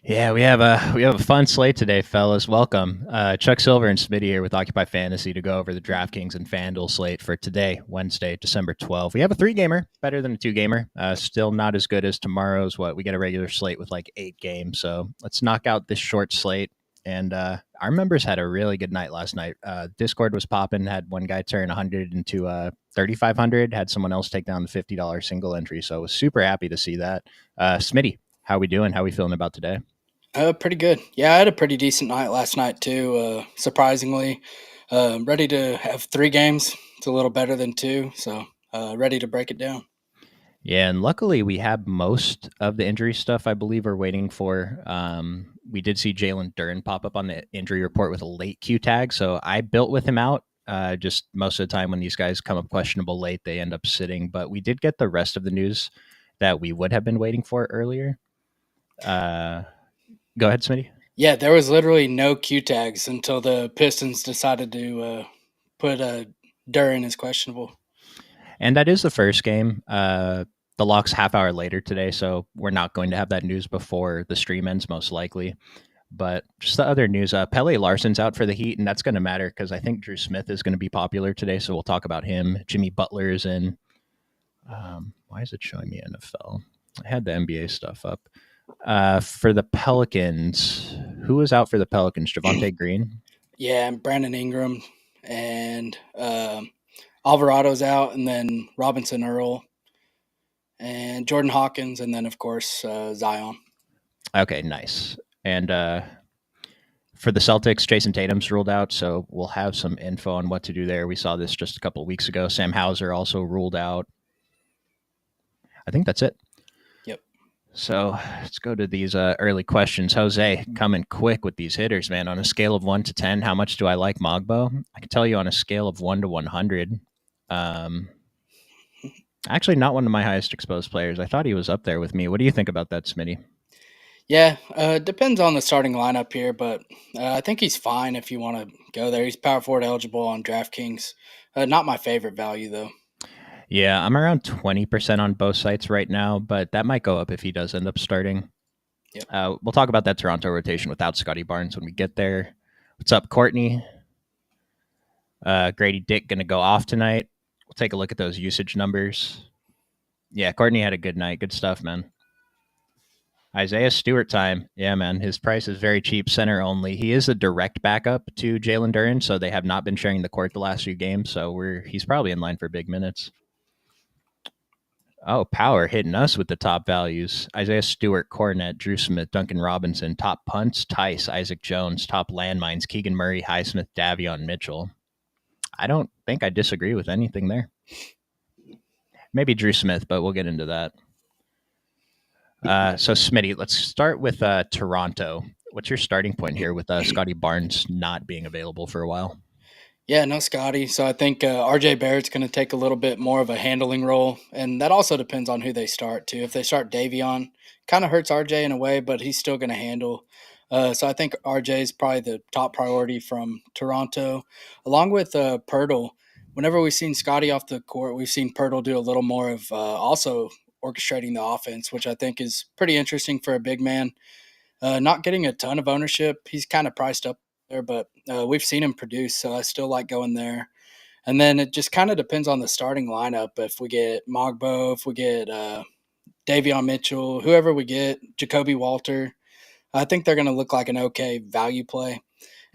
Yeah, we have a fun slate today, fellas. Welcome, Chuck Silver and Smitty here with Occupy Fantasy to go over the DraftKings and FanDuel slate for today, Wednesday, December 12th. We have a three gamer, better than a two gamer. Still not as good as tomorrow's. What we get a regular slate with like 8 games. So let's knock out this short slate. And our members had a really good night last night. Discord was popping. Had one guy turn 100 into 3,500. Had someone else take down the $50 single entry. So I was super happy to see that. Smitty, how we doing? How we feeling about today? Pretty good. Yeah, I had a pretty decent night last night too. Surprisingly, ready to have 3 games. It's a little better than two, so ready to break it down. Yeah, and luckily we have most of the injury stuff I believe we're waiting for. We did see Jalen Duren pop up on the injury report with a late Q tag, so I built with him out. Just most of the time when these guys come up questionable late, they end up sitting. But we did get the rest of the news that we would have been waiting for earlier. Uh, Go ahead, Smitty. Yeah, there was literally no Q tags until the Pistons decided to put Duran as questionable. And that is the first game. The lock's half hour later today, so we're not going to have that news before the stream ends, most likely. But just the other news, Pele Larson's out for the Heat, and that's going to matter because I think Drew Smith is going to be popular today, so we'll talk about him. Jimmy Butler is in. Why is it showing me NFL? I had the NBA stuff up. For the Pelicans, who was out for the Pelicans? Javante Green? Yeah, and Brandon Ingram and Alvarado's out, and then Robinson Earl and Jordan Hawkins, and then of course Zion. Okay, nice. And for the Celtics, Jason Tatum's ruled out, so we'll have some info on what to do there. We saw this just a couple of weeks ago. Sam Hauser also ruled out. I think that's it. Yep. So let's go to these early questions. Jose, coming quick with these hitters, man. On a scale of 1 to 10, how much do I like Mogbo? I can tell you on a scale of 1 to 100. Um, Actually, not one of my highest exposed players. I thought he was up there with me. What do you think about that, Smitty? Yeah, depends on the starting lineup here, but I think he's fine if you want to go there. He's power forward eligible on DraftKings. Not my favorite value though. Yeah, I'm around 20% on both sites right now, but that might go up if he does end up starting. Yep. We'll talk about that Toronto rotation without Scotty Barnes when we get there. What's up, Courtney? Grady Dick going to go off tonight. We'll take a look at those usage numbers. Yeah, Courtney had a good night. Good stuff, man. Isaiah Stewart time. Yeah, man. His price is very cheap, center only. He is a direct backup to Jalen Duren, so they have not been sharing the court the last few games. So he's probably in line for big minutes. Oh, power hitting us with the top values. Isaiah Stewart, Cornette, Drew Smith, Duncan Robinson, top punts, Tice, Isaac Jones, top landmines, Keegan Murray, Highsmith, Davion Mitchell. I don't think I disagree with anything there. Maybe Drew Smith, but we'll get into that. So, Smitty, let's start with Toronto. What's your starting point here with Scotty Barnes not being available for a while? Yeah, no Scotty. So I think RJ Barrett's going to take a little bit more of a handling role, and that also depends on who they start too. If they start Davion, kind of hurts RJ in a way, but he's still going to handle. So I think RJ is probably the top priority from Toronto, along with Pirtle. Whenever we've seen Scotty off the court, we've seen Pirtle do a little more of also orchestrating the offense, which I think is pretty interesting for a big man. Not getting a ton of ownership. He's kind of priced up there, but we've seen him produce, so I still like going there. And then it just kind of depends on the starting lineup. If we get Mogbo, if we get Davion Mitchell, whoever we get, Jacoby Walter, I think they're going to look like an okay value play.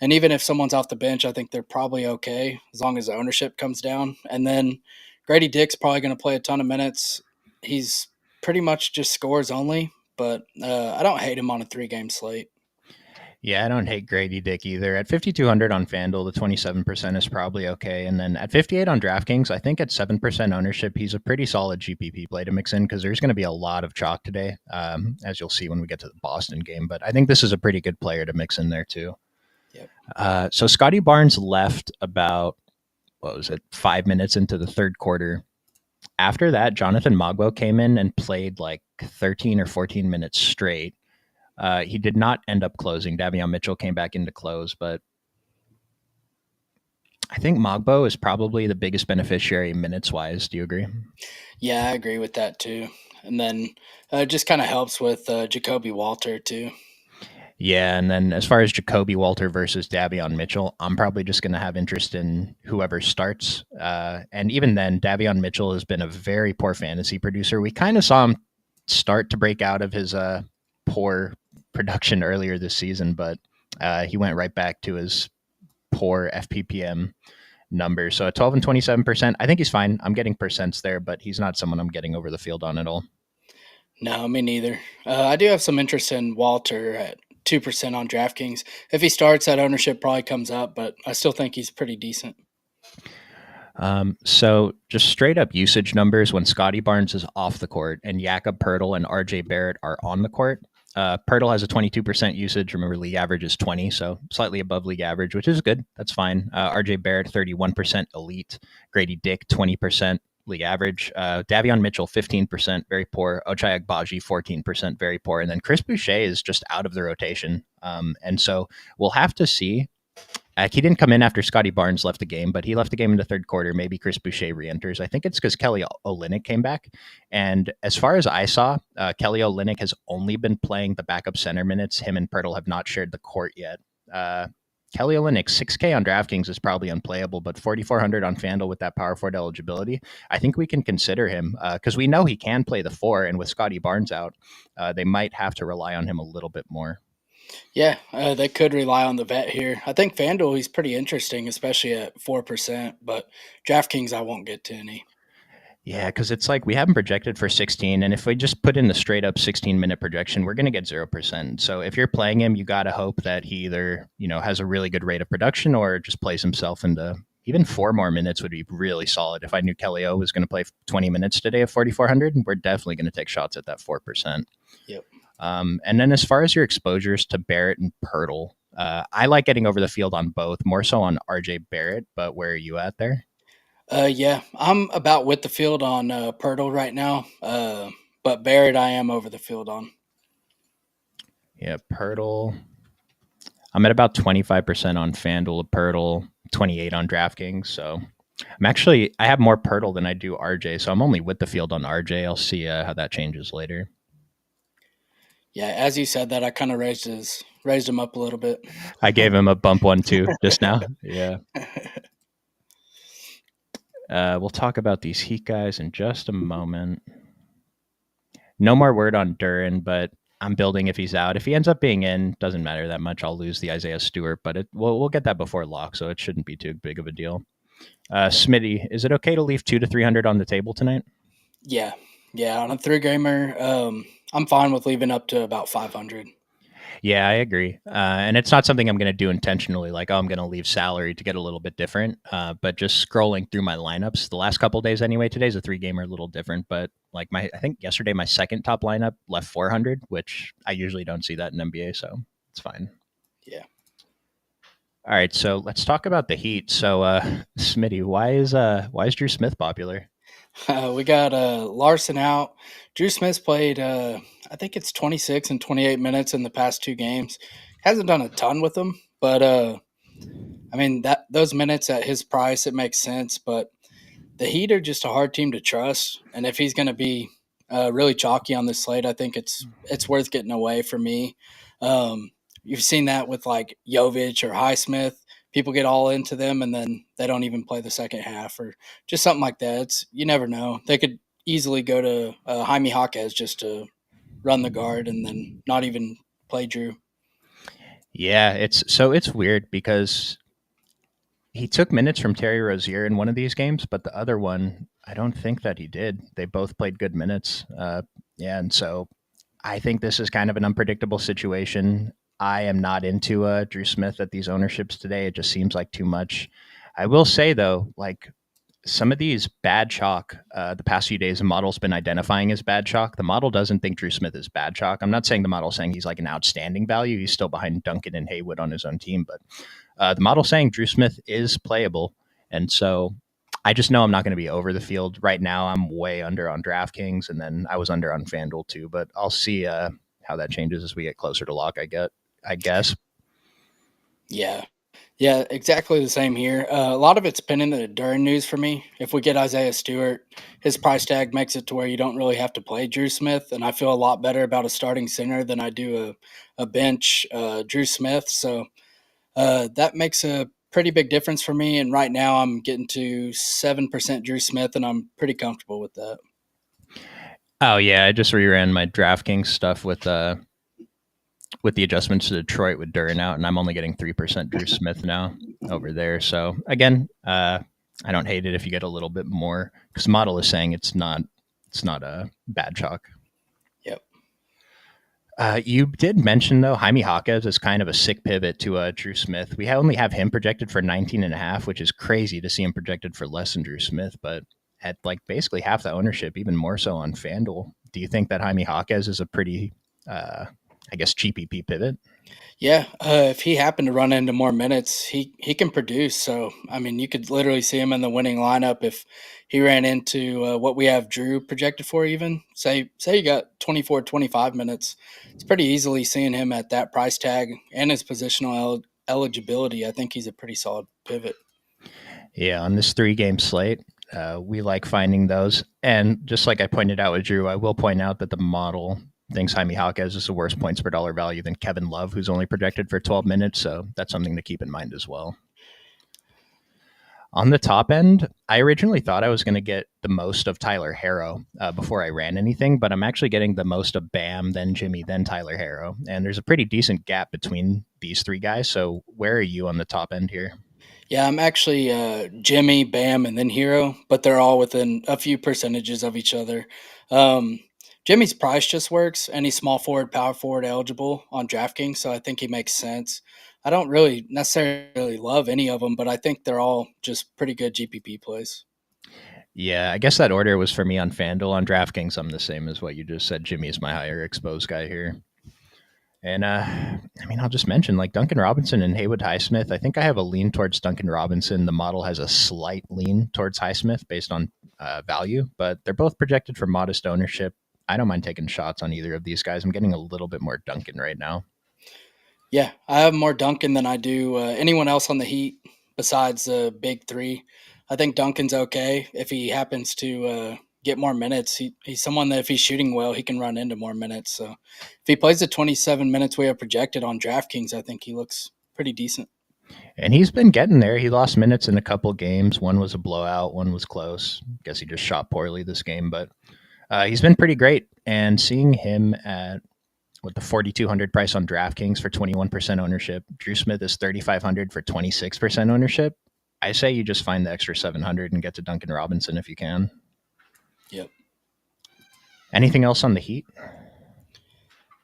And even if someone's off the bench, I think they're probably okay as long as the ownership comes down. And then Grady Dick's probably going to play a ton of minutes. He's pretty much just scores only, but I don't hate him on a 3 game slate. Yeah, I don't hate Grady Dick either. At 5,200 on FanDuel, the 27% is probably okay. And then at 58 on DraftKings, I think at 7% ownership, he's a pretty solid GPP play to mix in because there's going to be a lot of chalk today, as you'll see when we get to the Boston game. But I think this is a pretty good player to mix in there too. Yep. So Scotty Barnes left about, 5 minutes into the third quarter. After that, Jonathan Mogbo came in and played like 13 or 14 minutes straight. He did not end up closing. Davion Mitchell came back into close, but I think Mogbo is probably the biggest beneficiary minutes wise. Do you agree? Yeah, I agree with that too. And then it just kind of helps with Jacoby Walter too. Yeah, and then as far as Jacoby Walter versus Davion Mitchell, I'm probably just going to have interest in whoever starts. And even then, Davion Mitchell has been a very poor fantasy producer. We kind of saw him start to break out of his poor production earlier this season, but he went right back to his poor FPPM numbers. So at 12 and 27%, I think he's fine. I'm getting percents there, but he's not someone I'm getting over the field on at all. No, me neither. I do have some interest in Walter at 2% on DraftKings. If he starts, that ownership probably comes up, but I still think he's pretty decent. So just straight up usage numbers when Scotty Barnes is off the court and Jakob Pertl and RJ Barrett are on the court. Pertl has a 22% usage. Remember, league average is 20, so slightly above league average, which is good. That's fine. RJ Barrett, 31% elite. Grady Dick, 20% league average. Davion Mitchell, 15%, very poor. Ochai Agbaji, 14%, very poor. And then Chris Boucher is just out of the rotation. And so we'll have to see. He didn't come in after Scotty Barnes left the game, but he left the game in the third quarter. Maybe Chris Boucher re-enters. I think it's because Kelly Olynyk came back. And as far as I saw, Kelly Olynyk has only been playing the backup center minutes. Him and Pirtle have not shared the court yet. Kelly Olynyk, 6K on DraftKings is probably unplayable, but 4,400 on FanDuel with that power forward eligibility, I think we can consider him because we know he can play the 4, and with Scotty Barnes out, they might have to rely on him a little bit more. Yeah, they could rely on the vet here. I think FanDuel, he's pretty interesting, especially at 4%, but DraftKings, I won't get to any. Yeah, because it's like we haven't projected for 16, and if we just put in the straight up 16-minute projection, we're going to get 0%. So if you're playing him, you got to hope that he either has a really good rate of production or just plays himself into even 4 more minutes would be really solid. If I knew Kelly O was going to play 20 minutes today at 4,400, we're definitely going to take shots at that 4%. Yep. And then as far as your exposures to Barrett and Pirtle, I like getting over the field on both, more so on RJ Barrett, but where are you at there? Yeah, I'm about with the field on Pirtle right now, but Barrett I am over the field on. Yeah, Pirtle. I'm at about 25% on FanDuel, Pirtle, 28 on DraftKings. So I have more Pirtle than I do RJ. So I'm only with the field on RJ. I'll see how that changes later. Yeah, as you said that, I kind of raised him up a little bit. I gave him a bump 1-2 just now. Yeah. We'll talk about these Heat guys in just a moment. No more word on Duran, but I'm building if he's out. If he ends up being in, doesn't matter that much. I'll lose the Isaiah Stewart, but we'll get that before lock, so it shouldn't be too big of a deal. Smitty, is it okay to leave 200 to 300 on the table tonight? Yeah, on a 3-gamer, I'm fine with leaving up to about 500. Yeah, I agree. And it's not something I'm going to do intentionally, like, I'm going to leave salary to get a little bit different. But just scrolling through my lineups the last couple days anyway, today's a 3-gamer, a little different. But like I think yesterday, my second top lineup left 400, which I usually don't see that in NBA. So it's fine. Yeah. All right. So let's talk about the Heat. So, Smitty, why is Drew Smith popular? We got Larson out. Drew Smith's played, I think it's 26 and 28 minutes in the past 2 games. Hasn't done a ton with them, but I mean those minutes at his price, it makes sense. But the Heat are just a hard team to trust, and if he's going to be really chalky on this slate, I think it's worth getting away from me. You've seen that with like Jovic or Highsmith. People get all into them, and then they don't even play the second half, or just something like that. You never know. They could easily go to Jaime Jaquez just to run the guard, and then not even play Drew. Yeah, it's weird because he took minutes from Terry Rozier in one of these games, but the other one, I don't think that he did. They both played good minutes. Yeah, and so I think this is kind of an unpredictable situation. I am not into Drew Smith at these ownerships today. It just seems like too much. I will say though, like some of these bad chalk, the past few days, the model's been identifying as bad chalk. The model doesn't think Drew Smith is bad chalk. I'm not saying the model's saying he's like an outstanding value. He's still behind Duncan and Haywood on his own team, but the model's saying Drew Smith is playable. And so I just know I'm not going to be over the field right now. I'm way under on DraftKings, and then I was under on FanDuel too. But I'll see how that changes as we get closer to lock. I guess. Yeah, Yeah, exactly the same here. A lot of it's been in the Duran news for me. If we get Isaiah Stewart, his price tag makes it to where you don't really have to play Drew Smith, and I feel a lot better about a starting center than I do a bench Drew Smith. So that makes a pretty big difference for me. And right now, I'm getting to 7% Drew Smith, and I'm pretty comfortable with that. Oh yeah, I just reran my DraftKings stuff with the adjustments to Detroit with Duran out, and I'm only getting 3% Drew Smith now over there. So again, I don't hate it if you get a little bit more because model is saying it's not a bad chalk. Yep. You did mention though Jaime Jaquez is kind of a sick pivot to Drew Smith. We only have him projected for 19.5, which is crazy to see him projected for less than Drew Smith, but at like basically half the ownership, even more so on FanDuel. Do you think that Jaime Jaquez is a pretty, I guess, GPP pivot? Yeah, if he happened to run into more minutes, he can produce. So I mean, you could literally see him in the winning lineup if he ran into what we have Drew projected for. Even say you got 24, 25 minutes, it's pretty easily seeing him at that price tag and his positional eligibility. I think he's a pretty solid pivot. Yeah, on this 3 game slate, we like finding those. And just like I pointed out with Drew, I will point out that the model thinks Jaime Jaquez is a worse points per dollar value than Kevin Love, who's only projected for 12 minutes. So that's something to keep in mind as well. On the top end, I originally thought I was going to get the most of Tyler Harrow before I ran anything, but I'm actually getting the most of Bam, then Jimmy, then Tyler Harrow. And there's a pretty decent gap between these 3 guys. So where are you on the top end here? Yeah, I'm actually Jimmy, Bam, and then Hero, but they're all within a few percentages of each other. Um, Jimmy's price just works, and he's small forward, power forward eligible on DraftKings, so I think he makes sense. I don't really necessarily love any of them, but I think they're all just pretty good GPP plays. Yeah, I guess that order was for me on FanDuel. On DraftKings, I'm the same as what you just said. Jimmy is my higher exposed guy here. And I mean, I'll just mention like Duncan Robinson and Haywood Highsmith. I think I have a lean towards Duncan Robinson. The model has a slight lean towards Highsmith based on value, but they're both projected for modest ownership. I don't mind taking shots on either of these guys. I'm getting a little bit more Duncan right now. Yeah, I have more Duncan than I do anyone else on the Heat besides the big three. I think Duncan's okay if he happens to get more minutes. He's someone that if he's shooting well, he can run into more minutes. So if he plays the 27 minutes we have projected on DraftKings, I think he looks pretty decent. And he's been getting there. He lost minutes in a couple games. One was a blowout, one was close. Guess he just shot poorly this game, but he's been pretty great. And seeing him at with the 4,200 price on DraftKings for 21% ownership. Drew Smith is 3,500 for 26% ownership. I say you just find the extra 700 and get to Duncan Robinson if you can. Yep. Anything else on the Heat?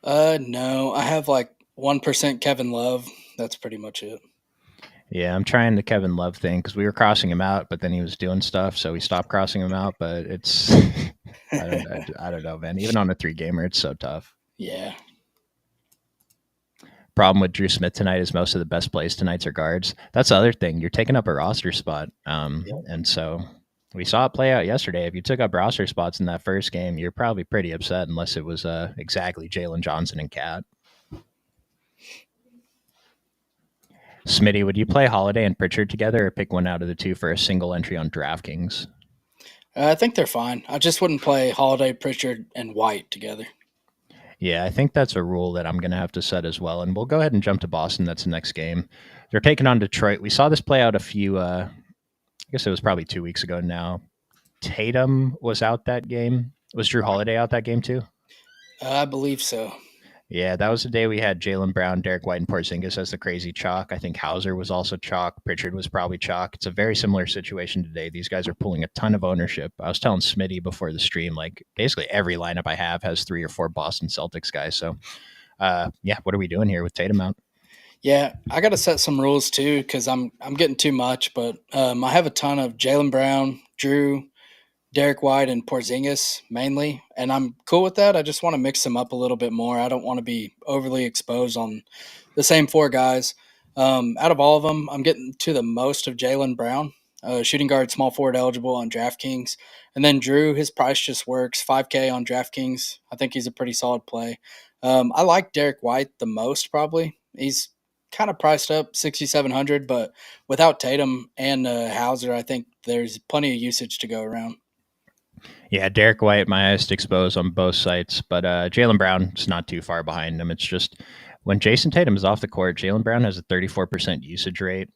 No, I have like 1% Kevin Love. That's pretty much it. Yeah, I'm trying the Kevin Love thing because we were crossing him out, but then he was doing stuff, so we stopped crossing him out. But it's, I don't know, man. Even on a 3 gamer, it's so tough. Yeah. Problem with Drew Smith tonight is most of the best plays tonight's are guards. That's the other thing. You're taking up a roster spot. Yep. And so we saw it play out yesterday. If you took up roster spots in that first game, you're probably pretty upset unless it was exactly Jalen Johnson and Cat. Smitty, would you play Holiday and Pritchard together or pick one out of the two for a single entry on DraftKings? I think they're fine. I just wouldn't play Holiday, Pritchard, and White together. Yeah, I think that's a rule that I'm going to have to set as well. And we'll go ahead and jump to Boston. That's the next game. They're taking on Detroit. We saw this play out a few, I guess it was probably 2 weeks ago now. Tatum was out that game. Was Drew Holiday out that game too? I believe so. Yeah, that was the day we had Jalen Brown, Derek White, and Porzingis as the crazy chalk. I think Hauser was also chalk. Pritchard was probably chalk. It's a very similar situation today. These guys are pulling a ton of ownership. I was telling Smitty before the stream, like basically every lineup I have has 3 or 4 Boston Celtics guys. So, yeah, what are we doing here with Tatum out? Yeah, I got to set some rules too because I'm getting too much. But I have a ton of Jalen Brown, Drew, Derek White, and Porzingis mainly, and I'm cool with that. I just want to mix them up a little bit more. I don't want to be overly exposed on the same 4 guys. Out of all of them, I'm getting to the most of Jalen Brown, shooting guard, small forward eligible on DraftKings, and then Drew. His price just works, 5K on DraftKings. I think he's a pretty solid play. I like Derek White the most probably. kind of priced up 6,700, but without Tatum and Hauser, I think there's plenty of usage to go around. Yeah, Derek White, my highest exposed on both sites, but Jaylen Brown is not too far behind him. It's just when Jason Tatum is off the court, Jaylen Brown has a 34% usage rate.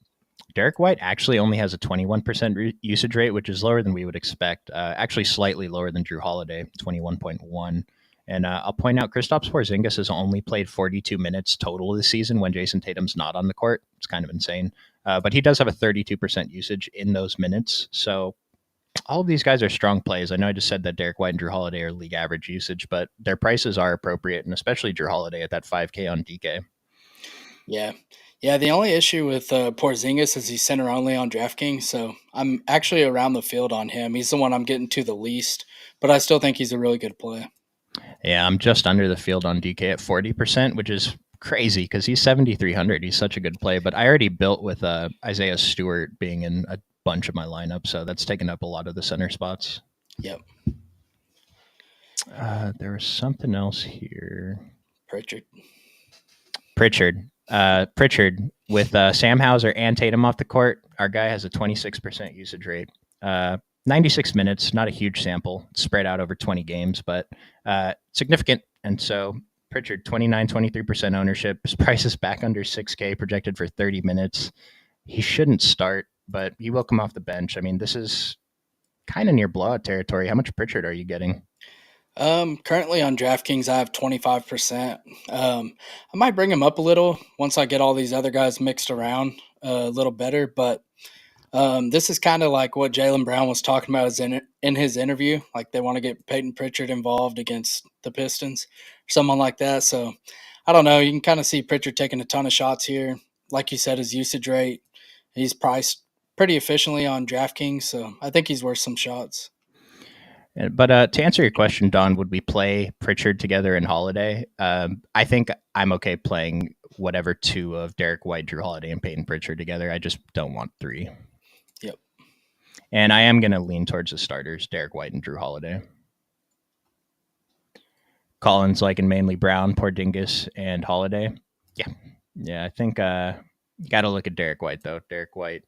Derek White actually only has a 21% usage rate, which is lower than we would expect. Actually, slightly lower than Drew Holiday, 21.1. And I'll point out, Kristaps Porzingis has only played 42 minutes total this season when Jason Tatum's not on the court. It's kind of insane. But he does have a 32% usage in those minutes. So all of these guys are strong plays. I know I just said that Derek White and Drew Holiday are league average usage, but their prices are appropriate, and especially Drew Holiday at that 5K on DK. Yeah. Yeah, the only issue with Porzingis is he's center only on DraftKings, so I'm actually around the field on him. He's the one I'm getting to the least, but I still think he's a really good play. Yeah, I'm just under the field on DK at 40%, which is crazy because he's 7,300. He's such a good play, but I already built with Isaiah Stewart being in a bunch of my lineup, so that's taken up a lot of the center spots. Yep. There was something else here. Pritchard with Sam Hauser and Tatum off the court, our guy has a 26% usage rate. 96 minutes, not a huge sample. It's spread out over 20 games, but significant. And so Pritchard, 23% ownership. His price is back under 6K, projected for 30 minutes. He shouldn't start, but he will come off the bench. I mean, this is kind of near blowout territory. How much Pritchard are you getting? Currently on DraftKings, I have 25%. I might bring him up a little once I get all these other guys mixed around a little better, but this is kind of like what Jaylen Brown was talking about in his interview. Like they want to get Peyton Pritchard involved against the Pistons, someone like that. So I don't know. You can kind of see Pritchard taking a ton of shots here. Like you said, his usage rate, he's priced pretty efficiently on DraftKings, so I think he's worth some shots. But to answer your question, Don, would we play Pritchard together and Holiday? I think I'm okay playing whatever two of Derek White, Drew Holiday, and Peyton Pritchard together. I just don't want three. Yep. And I am going to lean towards the starters, Derek White and Drew Holiday. Collins liking mainly Brown, Porzingis, and Holiday. Yeah. I think got to look at Derek White though. Derek White,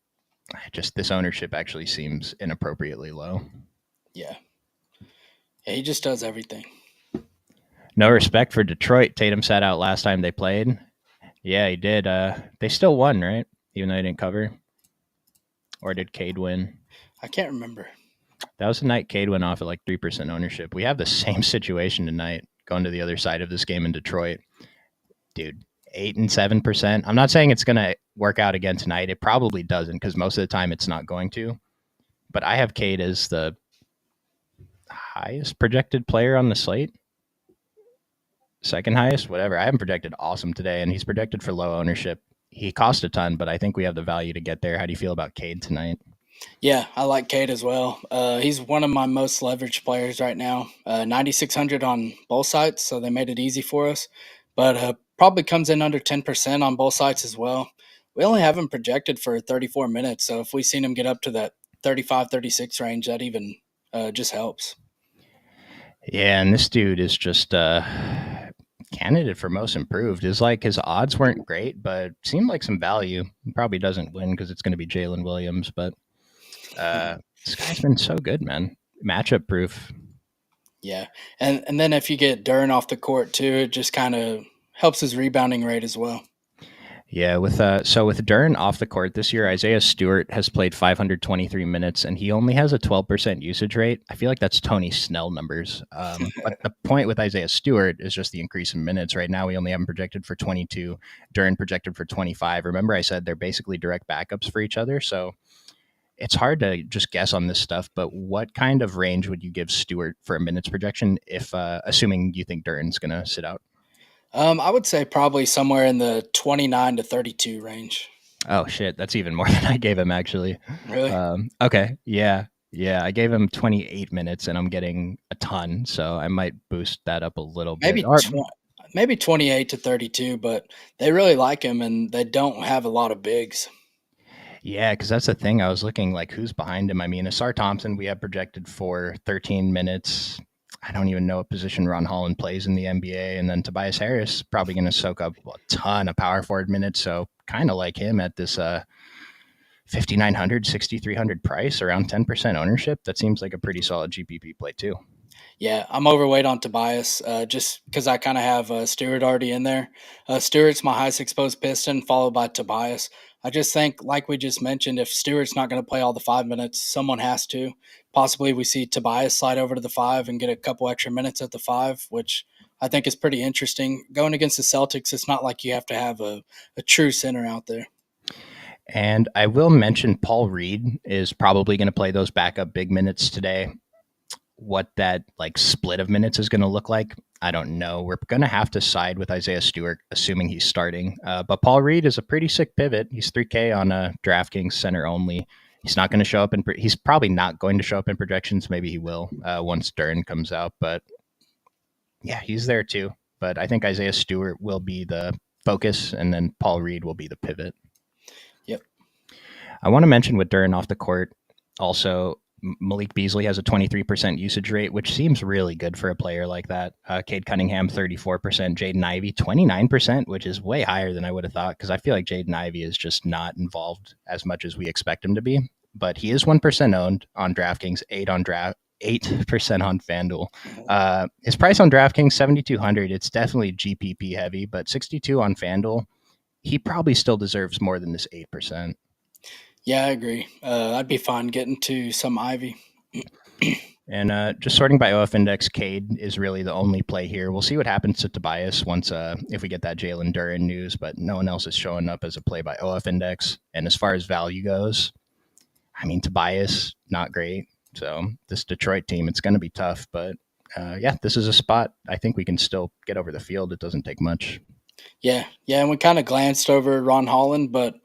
just this ownership actually seems inappropriately low. Yeah, he just does everything. No respect for Detroit. Tatum sat out last time they played. Yeah, he did. They still won, right? Even though they didn't cover. Or did Cade win? I can't remember. That was the night Cade went off at like 3% ownership. We have the same situation tonight going to the other side of this game in Detroit. Dude, 8 and 7%. I'm not saying it's going to work out again tonight. It probably doesn't because most of the time it's not going to. But I have Cade as the highest projected player on the slate. Second highest, whatever. I haven't projected awesome today, and he's projected for low ownership. He cost a ton, but I think we have the value to get there. How do you feel about Cade tonight? Yeah, I like Cade as well. He's one of my most leveraged players right now. 9,600 on both sides, so they made it easy for us. But probably comes in under 10% on both sides as well. We only have him projected for 34 minutes, so if we seen him get up to that 35, 36 range, that even just helps. Yeah, and this dude is just candidate for most improved. Is like his odds weren't great, but seemed like some value. He probably doesn't win because it's going to be Jalen Williams, but this guy's been so good, man. Matchup proof. Yeah, and then if you get Duren off the court too, it just kind of helps his rebounding rate as well. Yeah, with Duren off the court this year, Isaiah Stewart has played 523 minutes, and he only has a 12% usage rate. I feel like that's Tony Snell numbers. But the point with Isaiah Stewart is just the increase in minutes. Right now, we only have him projected for 22, Duren projected for 25. Remember, I said they're basically direct backups for each other, so it's hard to just guess on this stuff. But what kind of range would you give Stewart for a minutes projection if, assuming you think Duren's going to sit out? I would say probably somewhere in the 29 to 32 range. Oh, shit. That's even more than I gave him, actually. Really? Okay. Yeah. I gave him 28 minutes, and I'm getting a ton, so I might boost that up a little bit. Maybe 28 to 32, but they really like him, and they don't have a lot of bigs. Yeah, because that's the thing. I was looking like who's behind him. I mean, Asar Thompson, we have projected for 13 minutes. I don't even know what position Ron Holland plays in the NBA. And then Tobias Harris probably going to soak up a ton of power forward minutes. So kind of like him at this 5,900, 6,300 price, around 10% ownership. That seems like a pretty solid GPP play too. Yeah, I'm overweight on Tobias just because I kind of have Stewart already in there. Stewart's my highest exposed Piston, followed by Tobias. I just think, like we just mentioned, if Stewart's not going to play all the 5 minutes, someone has to. Possibly we see Tobias slide over to the 5 and get a couple extra minutes at the 5, which I think is pretty interesting. Going against the Celtics, it's not like you have to have a true center out there. And I will mention Paul Reed is probably going to play those backup big minutes today. What that like split of minutes is going to look like, I don't know. We're going to have to side with Isaiah Stewart, assuming he's starting. But Paul Reed is a pretty sick pivot. He's 3K on a DraftKings center only. He's not going to show up he's probably not going to show up in projections. Maybe he will once Duren comes out. But yeah, he's there too. But I think Isaiah Stewart will be the focus, and then Paul Reed will be the pivot. Yep. I want to mention with Duren off the court, also Malik Beasley has a 23% usage rate, which seems really good for a player like that. Cade Cunningham, 34%. Jaden Ivey, 29%, which is way higher than I would have thought, because I feel like Jaden Ivey is just not involved as much as we expect him to be. But he is 1% owned on DraftKings, 8% on FanDuel. His price on DraftKings, 7,200. It's definitely GPP heavy, but 62 on FanDuel. He probably still deserves more than this 8%. Yeah, I agree. I'd be fine getting to some Ivy. And just sorting by OF index, Cade is really the only play here. We'll see what happens to Tobias once if we get that Jalen Duren news, but no one else is showing up as a play by OF index. And as far as value goes, I mean, Tobias, not great. So this Detroit team, it's going to be tough. But yeah, this is a spot I think we can still get over the field. It doesn't take much. Yeah, and we kind of glanced over Ron Holland, but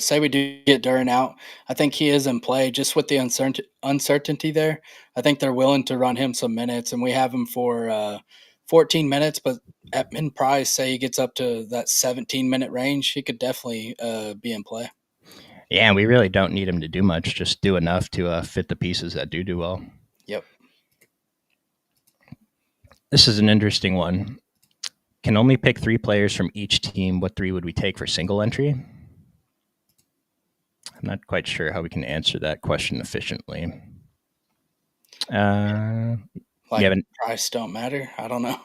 say we do get Duren out, I think he is in play just with the uncertainty there. I think they're willing to run him some minutes, and we have him for 14 minutes, but at min price, say he gets up to that 17-minute range, he could definitely be in play. Yeah, and we really don't need him to do much, just do enough to fit the pieces that do well. Yep. This is an interesting one. Can only pick 3 players from each team. What 3 would we take for single entry? I'm not quite sure how we can answer that question efficiently. Price don't matter. I don't know.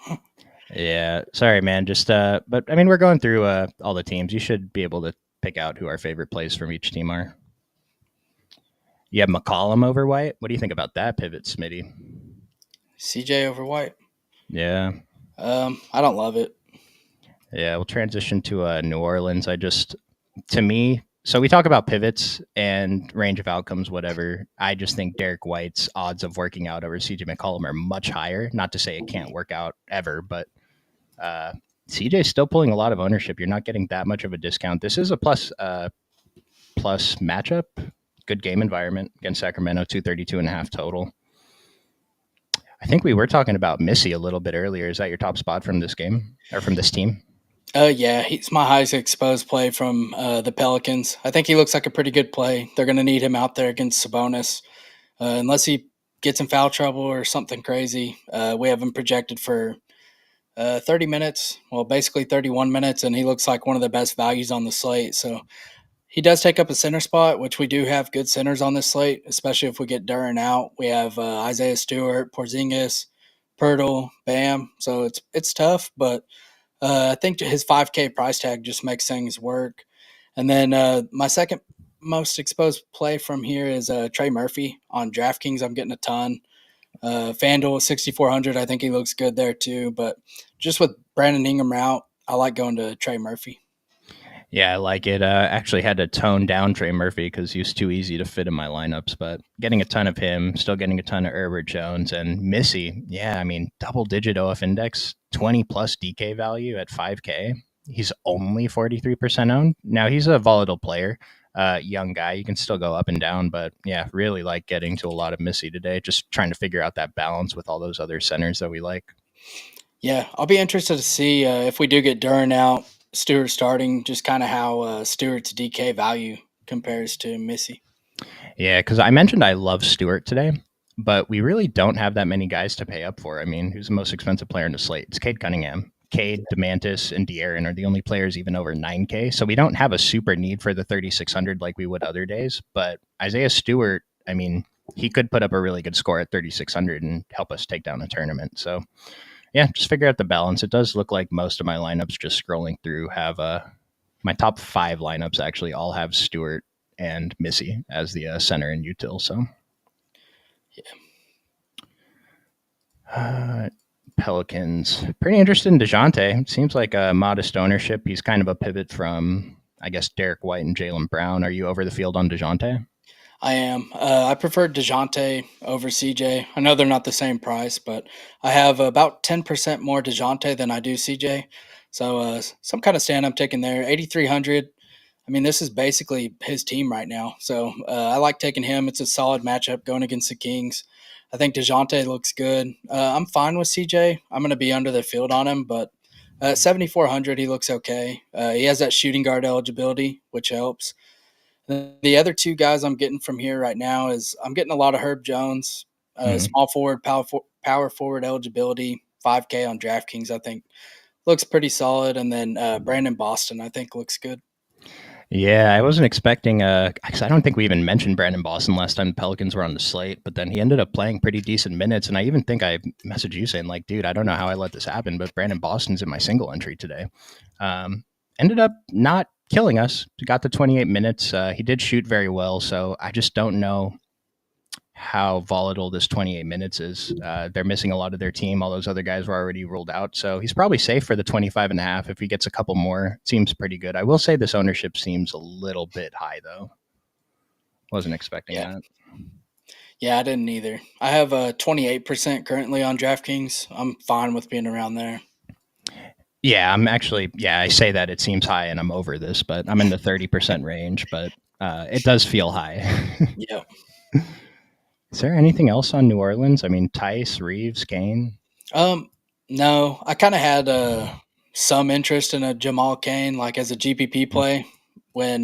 Yeah, sorry, man. Just but I mean, we're going through all the teams. You should be able to pick out who our favorite plays from each team are. You have McCollum over White. What do you think about that pivot, Smitty? CJ over White. Yeah. I don't love it. Yeah, we'll transition to New Orleans. To me, so we talk about pivots and range of outcomes, whatever. I just think Derek White's odds of working out over CJ McCollum are much higher. Not to say it can't work out ever, but CJ's still pulling a lot of ownership. You're not getting that much of a discount. This is a plus matchup. Good game environment against Sacramento, 232.5 total. I think we were talking about Missy a little bit earlier. Is that your top spot from this game or from this team? Yeah, he's my highest exposed play from the Pelicans. I think he looks like a pretty good play. They're going to need him out there against Sabonis. Unless he gets in foul trouble or something crazy, we have him projected for 30 minutes. Well, basically 31 minutes, and he looks like one of the best values on the slate. So he does take up a center spot, which we do have good centers on this slate, especially if we get Duren out. We have Isaiah Stewart, Porzingis, Pirtle, Bam. So it's tough, but I think his 5K price tag just makes things work. And then my second most exposed play from here is Trey Murphy on DraftKings. I'm getting a ton. FanDuel 6,400. I think he looks good there too. But just with Brandon Ingram out, I like going to Trey Murphy. Yeah, I like it. Actually had to tone down Trey Murphy because he was too easy to fit in my lineups, but getting a ton of him, still getting a ton of Herbert Jones and Missy. Yeah, I mean, double-digit OF index, 20-plus DK value at 5K. He's only 43% owned. Now, he's a volatile player, young guy. You can still go up and down, but yeah, really like getting to a lot of Missy today, just trying to figure out that balance with all those other centers that we like. Yeah, I'll be interested to see if we do get Duren out, Stewart starting, just kind of how Stewart's DK value compares to Missy. Yeah, because I mentioned I love Stewart today, but we really don't have that many guys to pay up for. I mean, who's the most expensive player in the slate? It's Cade Cunningham. Cade, DeMantis, and De'Aaron are the only players even over 9K. So we don't have a super need for the 3,600 like we would other days. But Isaiah Stewart, I mean, he could put up a really good score at 3,600 and help us take down a tournament. So yeah, just figure out the balance. It does look like most of my lineups, just scrolling through, have my top 5 lineups actually all have Stewart and Missy as the center and util. So Pelicans, pretty interested in DeJounte. Seems like a modest ownership. He's kind of a pivot from, I guess, Derek White and Jaylen Brown. Are you over the field on DeJounte? I am. I prefer DeJounte over CJ. I know they're not the same price, but I have about 10% more DeJounte than I do CJ. So some kind of stand I'm taking there. 8,300. I mean, this is basically his team right now. So I like taking him. It's a solid matchup going against the Kings. I think DeJounte looks good. I'm fine with CJ. I'm going to be under the field on him, but 7,400, he looks okay. He has that shooting guard eligibility, which helps. The other two guys I'm getting from here right now is I'm getting a lot of Herb Jones, small forward, power forward eligibility, 5K on DraftKings. I think looks pretty solid, and then Brandon Boston I think looks good. Yeah, I wasn't expecting because I don't think we even mentioned Brandon Boston last time the Pelicans were on the slate, but then he ended up playing pretty decent minutes. And I even think I messaged you saying, like, dude, I don't know how I let this happen, but Brandon Boston's in my single entry today. Ended up not killing us. He got to 28 minutes. He did shoot very well, so I just don't know how volatile this 28 minutes is. They're missing a lot of their team. All those other guys were already ruled out. So he's probably safe for the 25 and a half. If he gets a couple more, it seems pretty good. I will say this ownership seems a little bit high, though. Wasn't expecting that. Yeah, I didn't either. I have a 28% currently on DraftKings. I'm fine with being around there. Yeah, I'm actually, I say that it seems high and I'm over this, but I'm in the 30% range, but it does feel high. Yeah. Is there anything else on New Orleans? I mean, Tice, Reeves, Kane? No, I kind of had some interest in a Jamal Kane, like as a GPP play when,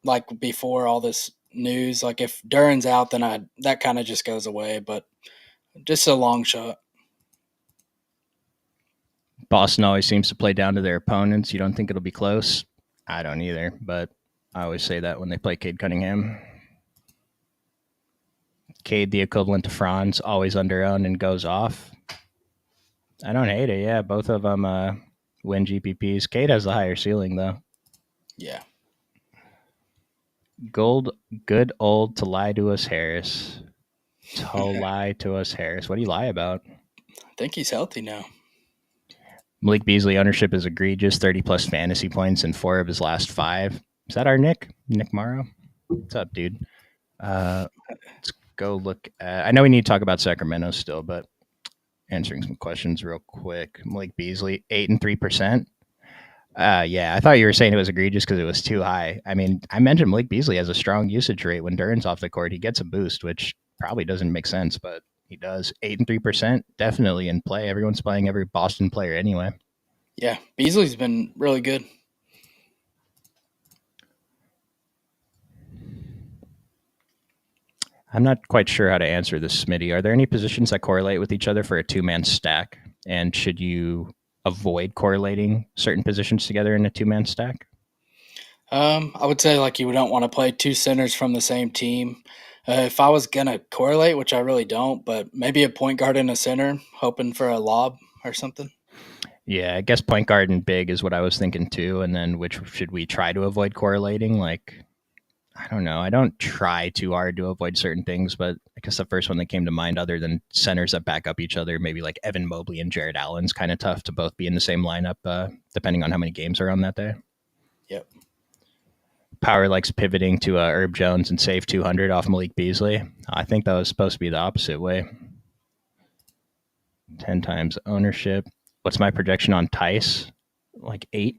like before all this news, like if Duran's out, then that kind of just goes away, but just a long shot. Boston always seems to play down to their opponents. You don't think it'll be close? I don't either, but I always say that when they play Cade Cunningham. Cade, the equivalent to Franz, always under owned and goes off. I don't hate it. Yeah, both of them win GPPs. Cade has the higher ceiling, though. Yeah. Good old to lie to us, Harris. To lie to us, Harris. What do you lie about? I think he's healthy now. Malik Beasley ownership is egregious. 30 plus fantasy points in 4 of his last 5. Is that our Nick Morrow? What's up, dude? Let's go look at, I know we need to talk about Sacramento still, but answering some questions real quick. Malik Beasley, 8 and 3%. Yeah, I thought you were saying it was egregious because it was too high. I mean, I mentioned Malik Beasley has a strong usage rate. When Duran's off the court, he gets a boost, which probably doesn't make sense, but he does. 8 and 3%, definitely in play. Everyone's playing every Boston player anyway. Yeah, Beasley's been really good. I'm not quite sure how to answer this, Smitty. Are there any positions that correlate with each other for a 2-man stack? And should you avoid correlating certain positions together in a 2-man stack? I would say like you don't want to play 2 centers from the same team. If I was gonna correlate, which I really don't, but maybe a point guard and a center, hoping for a lob or something. Yeah, I guess point guard and big is what I was thinking too. And then which should we try to avoid correlating? Like, I don't know. I don't try too hard to avoid certain things, but I guess the first one that came to mind, other than centers that back up each other, maybe like Evan Mobley and Jared Allen's kind of tough to both be in the same lineup, depending on how many games are on that day. Yep. Power likes pivoting to Herb Jones and save 200 off Malik Beasley. I think that was supposed to be the opposite way. 10 times ownership. What's my projection on Tice? Like 8.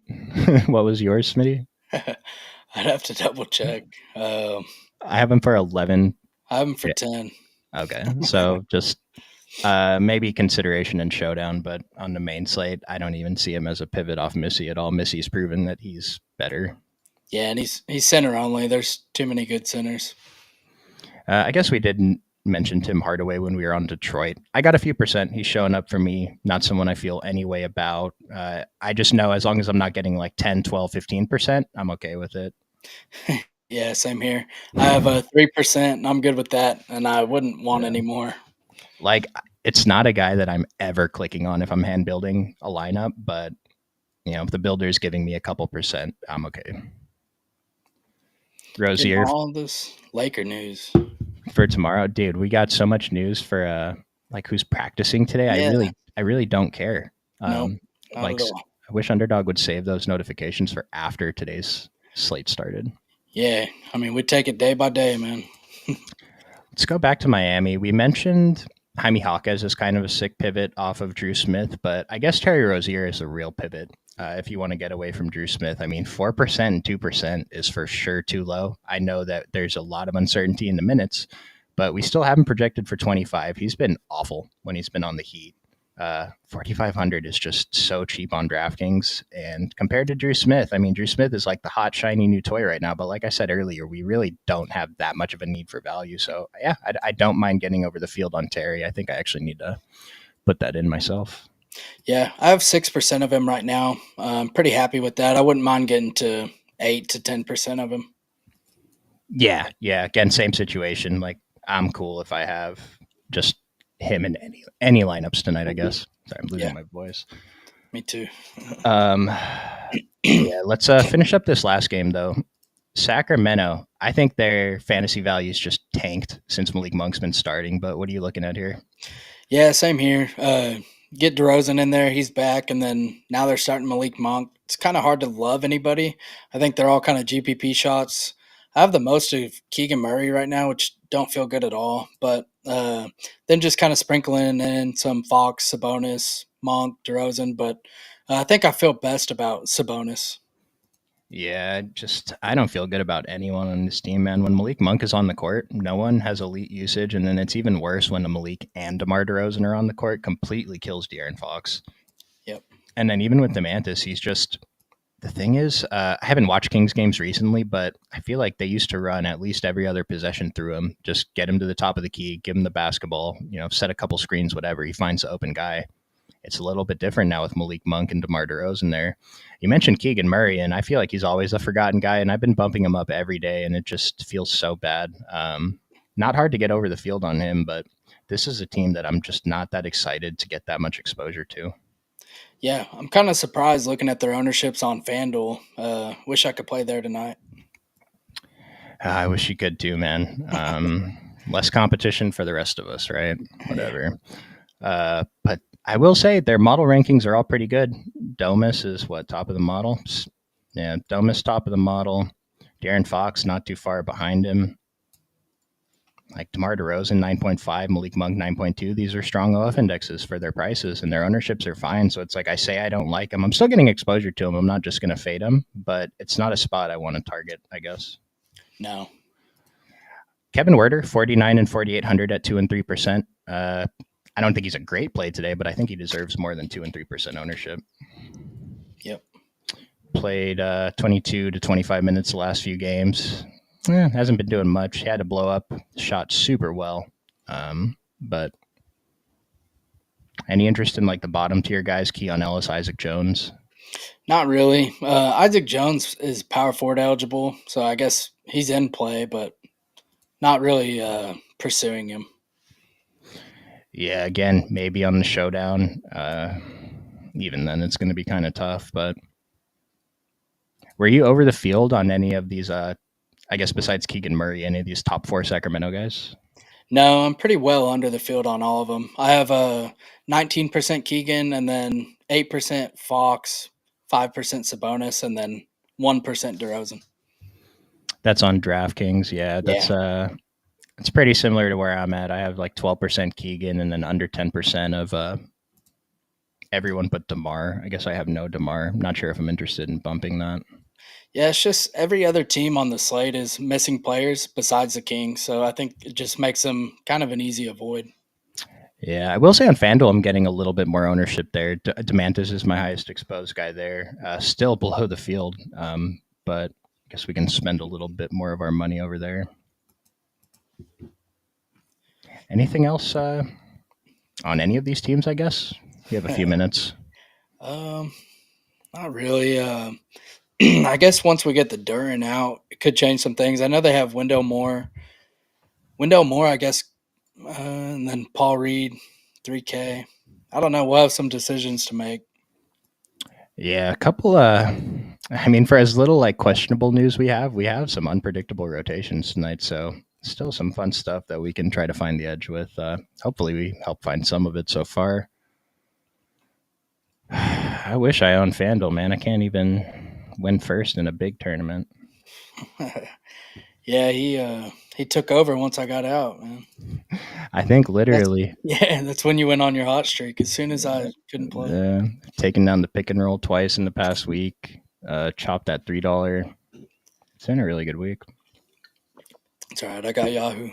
What was yours, Smitty? I'd have to double check. I have him for 11. I have him for 10. Okay, so just maybe consideration in showdown, but on the main slate, I don't even see him as a pivot off Missy at all. Missy's proven that he's better. Yeah, and he's center only. There's too many good centers. I guess we didn't mentioned Tim Hardaway when we were on Detroit. I got a few percent. He's showing up for me. Not someone I feel any way about. I just know as long as I'm not getting like 10, 12, 15%, I'm okay with it. Yeah, same here. I have a 3%, and I'm good with that, and I wouldn't want Yeah. any more. Like, it's not a guy that I'm ever clicking on if I'm hand building a lineup, but if the builder is giving me a couple percent, I'm okay. Getting Rozier all this Laker news. for tomorrow, dude. We got so much news for like who's practicing today. Yeah, I really don't care. nope, Um, not like at all. I wish Underdog would save those notifications for after today's slate started. Yeah, I mean, we take it day by day, man. Let's go back to Miami. We mentioned Jaime Jaquez is kind of a sick pivot off of Drew Smith, but I guess Terry Rozier is a real pivot. If you want to get away from Drew Smith, I mean, 4% and 2% is for sure too low. I know that there's a lot of uncertainty in the minutes, but we still have him projected for 25. He's been awful when he's been on the Heat. 4,500 is just so cheap on DraftKings. And compared to Drew Smith, I mean, Drew Smith is like the hot, shiny new toy right now. But like I said earlier, we really don't have that much of a need for value. So, yeah, I don't mind getting over the field on Terry. I think I actually need to put that in myself. Yeah, I have 6% of him right now. I'm pretty happy with that. I wouldn't mind getting to 8 to 10% of him. Yeah. Again, same situation. Like, I'm cool if I have just him in any lineups tonight, I guess. Sorry, I'm losing my voice. Me too. Yeah, let's finish up this last game, though. Sacramento, I think their fantasy value's just tanked since Malik Monk's been starting, but what are you looking at here? Yeah, same here. Get DeRozan in there. He's back. And then now they're starting Malik Monk. It's kind of hard to love anybody. I think they're all kind of GPP shots. I have the most of Keegan Murray right now, which don't feel good at all. But then just kind of sprinkling in some Fox, Sabonis, Monk, DeRozan. But I think I feel best about Sabonis. Yeah, I don't feel good about anyone on this team, man. When Malik Monk is on the court, no one has elite usage, and then it's even worse when Malik and DeMar DeRozan are on the court. Completely kills De'Aaron Fox. Yep. And then even with DeMantis, he's just the thing is, I haven't watched Kings games recently, but I feel like they used to run at least every other possession through him. Just get him to the top of the key, give him the basketball, set a couple screens, whatever. He finds the open guy. It's a little bit different now with Malik Monk and DeMar DeRozan there. You mentioned Keegan Murray, and I feel like he's always a forgotten guy, and I've been bumping him up every day, and it just feels so bad. Not hard to get over the field on him, but this is a team that I'm just not that excited to get that much exposure to. Yeah, I'm kind of surprised looking at their ownerships on FanDuel. Wish I could play there tonight. I wish you could too, man. Less competition for the rest of us, right? Whatever. But I will say their model rankings are all pretty good. Domus is top of the model? Yeah, Domus top of the model. De'Aaron Fox not too far behind him. Like DeMar DeRozan 9.5, Malik Monk 9.2. These are strong OF indexes for their prices, and their ownerships are fine. So it's like I say I don't like them. I'm still getting exposure to them. I'm not just going to fade them, but it's not a spot I want to target, I guess. No. Kevin Werder, 49 and 4,800 at 2 and 3%. I don't think he's a great play today, but I think he deserves more than 2 and 3% ownership. Yep. Played 22 to 25 minutes the last few games. Hasn't been doing much. He had to blow up, shot super well. But any interest in like the bottom tier guys, Keon Ellis, Isaac Jones? Not really. Isaac Jones is power forward eligible, so I guess he's in play, but not really pursuing him. Yeah, again, maybe on the showdown. Even then, it's going to be kind of tough. But were you over the field on any of these? I guess besides Keegan Murray, any of these top 4 Sacramento guys? No, I'm pretty well under the field on all of them. I have a 19% Keegan, and then 8% Fox, 5% Sabonis, and then 1% DeRozan. That's on DraftKings. Yeah, that's it's pretty similar to where I'm at. I have like 12% Keegan, and then under 10% of everyone but DeMar. I guess I have no DeMar. I'm not sure if I'm interested in bumping that. Yeah, it's just every other team on the slate is missing players besides the Kings, so I think it just makes them kind of an easy avoid. Yeah, I will say on FanDuel, I'm getting a little bit more ownership there. DeMantis is my highest exposed guy there. Still below the field, but I guess we can spend a little bit more of our money over there. Anything else on any of these teams? I guess we have a few minutes. Um, Not really. I guess once we get the Duran out, it could change some things. I know they have Wendell Moore. Wendell Moore, I guess, and then Paul Reed, 3K. I don't know. We'll have some decisions to make. Yeah, a couple. I mean, for as little like questionable news we have some unpredictable rotations tonight. So still some fun stuff that we can try to find the edge with. Hopefully, we help find some of it so far. I wish I owned FanDuel, man. I can't even win first in a big tournament. Yeah, he took over once I got out, man. I think literally That's when you went on your hot streak. As soon as I couldn't play. taking down the pick and roll twice in the past week, chopped that $3. It's been a really good week. It's all right. I got Yahoo.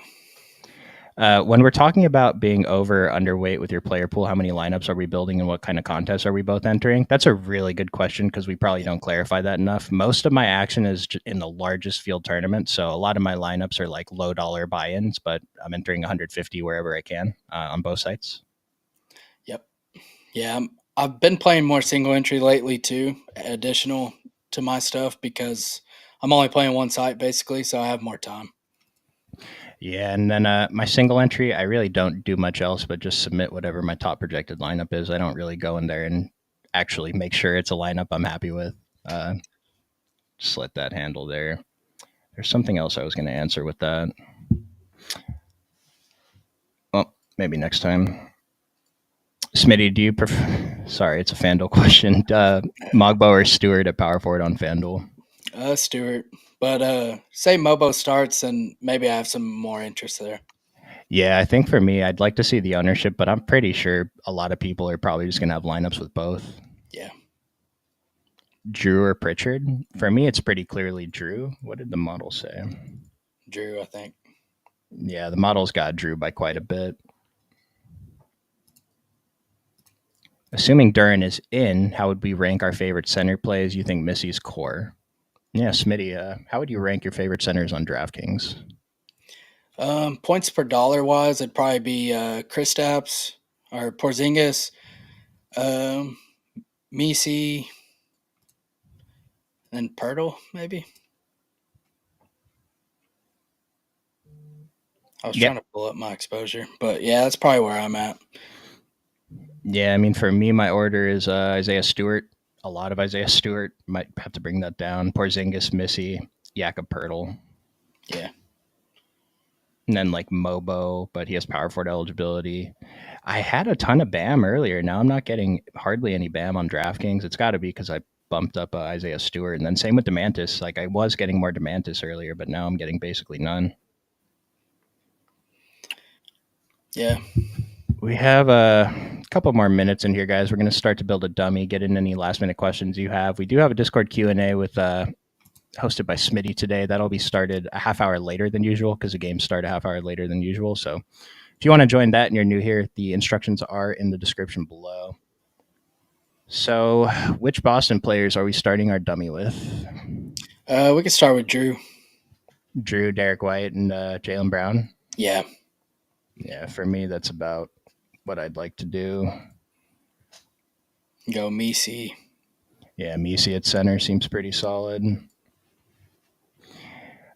When we're talking about being over or underweight with your player pool, how many lineups are we building and what kind of contests are we both entering? That's a really good question because we probably don't clarify that enough. Most of my action is in the largest field tournament. So a lot of my lineups are like low dollar buy-ins, but I'm entering 150 wherever I can on both sites. Yep. Yeah, I've been playing more single entry lately too, additional to my stuff because I'm only playing one site basically, so I have more time. Yeah, and then my single entry, I really don't do much else but just submit whatever my top projected lineup is. I don't really go in there and actually make sure it's a lineup I'm happy with. Just let that handle there. There's something else I was going to answer with that. Well, maybe next time. Smitty, do you prefer? Sorry, it's a FanDuel question. Mogbo or Stewart at power forward on FanDuel? Stewart. But say Mobo starts, and maybe I have some more interest there. Yeah, I think for me, I'd like to see the ownership, but I'm pretty sure a lot of people are probably just going to have lineups with both. Yeah. Drew or Pritchard? For me, it's pretty clearly Drew. What did the model say? Drew, I think. Yeah, the model's got Drew by quite a bit. Assuming Duran is in, how would we rank our favorite center plays? You think Missy's core? Yeah, Smitty, how would you rank your favorite centers on DraftKings? Points per dollar wise, it'd probably be Kristaps or Porzingis, Misi, and Pirtle, maybe. I was trying to pull up my exposure, but yeah, that's probably where I'm at. Yeah, I mean, for me, my order is Isaiah Stewart. A lot of Isaiah Stewart. Might have to bring that down. Porzingis, Missy, Jakob Pertl. Yeah. And then like Mobo, but he has power forward eligibility. I had a ton of BAM earlier. Now I'm not getting hardly any BAM on DraftKings. It's got to be because I bumped up Isaiah Stewart. And then same with Demantis. Like I was getting more Demantis earlier, but now I'm getting basically none. Yeah. We have a couple more minutes in here, guys. We're going to start to build a dummy, get in any last minute questions you have. We do have a Discord Q&A with hosted by Smitty today. That'll be started a half hour later than usual because the games start a half hour later than usual. So if you want to join that and you're new here, the instructions are in the description below. So which Boston players are we starting our dummy with? We can start with Drew. Drew, Derek White, and Jaylen Brown? Yeah. Yeah, for me, that's about what I'd like to do. Go Misi. Yeah, Misi at center seems pretty solid.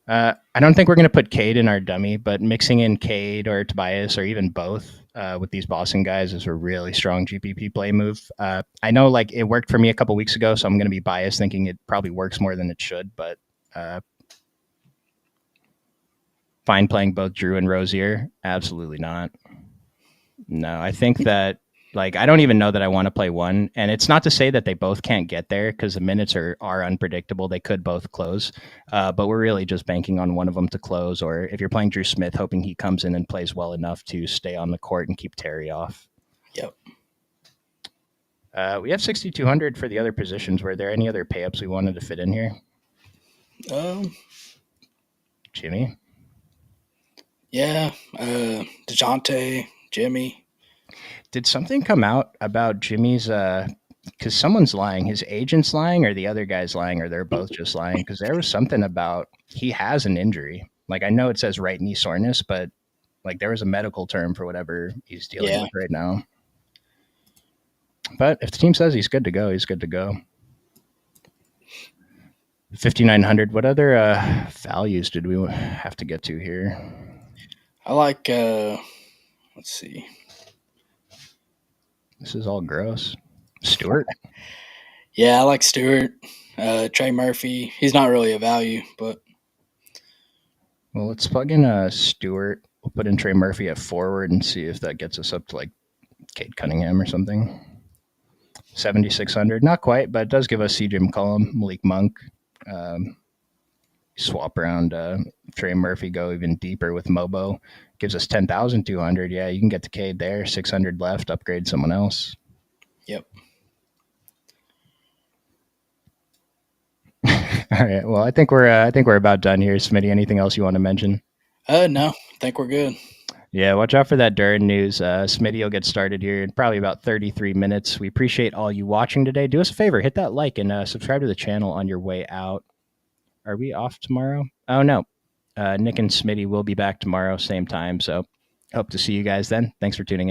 I don't think we're going to put Cade in our dummy, but mixing in Cade or Tobias or even both with these Boston guys is a really strong GPP play move. I know like it worked for me a couple weeks ago, so I'm going to be biased thinking it probably works more than it should, but fine playing both Drew and Rozier? Absolutely not. No, I think that like I don't even know that I want to play one, and it's not to say that they both can't get there because the minutes are unpredictable. They could both close, but we're really just banking on one of them to close. Or if you're playing Drew Smith, hoping he comes in and plays well enough to stay on the court and keep Terry off. Yep. We have 6,200 for the other positions. Were there any other payups we wanted to fit in here? Jimmy. Yeah. DeJounte, Jimmy. Did something come out about Jimmy's because someone's lying, his agent's lying or the other guy's lying, or they're both just lying? Because there was something about he has an injury. Like I know it says right knee soreness, but Like there was a medical term for whatever he's dealing Yeah. with right now. But if the team says he's good to go, he's good to go. 5,900. What other values did we have to get to here? I like, let's see. This is all gross. Stewart? Yeah, I like Stewart. Trey Murphy. He's not really a value, but Well, let's plug in Stewart. We'll put in Trey Murphy at forward and see if that gets us up to like Cade Cunningham or something. 7,600. Not quite, but it does give us CJ McCollum, Malik Monk. Swap around Trey Murphy, go even deeper with Mobo. Gives us 10,200. Yeah, you can get to Cade there. 600 left. Upgrade someone else. yep. All right. Well, I think we're about done here. Smitty, anything else you want to mention? No, I think we're good. Yeah, watch out for that Durin news. Smitty will get started here in probably about 33 minutes. We appreciate all you watching today. Do us a favor, hit that like and subscribe to the channel on your way out. Are we off tomorrow? Oh, no. Nick and Smitty will be back tomorrow, same time. So hope to see you guys then. Thanks for tuning in.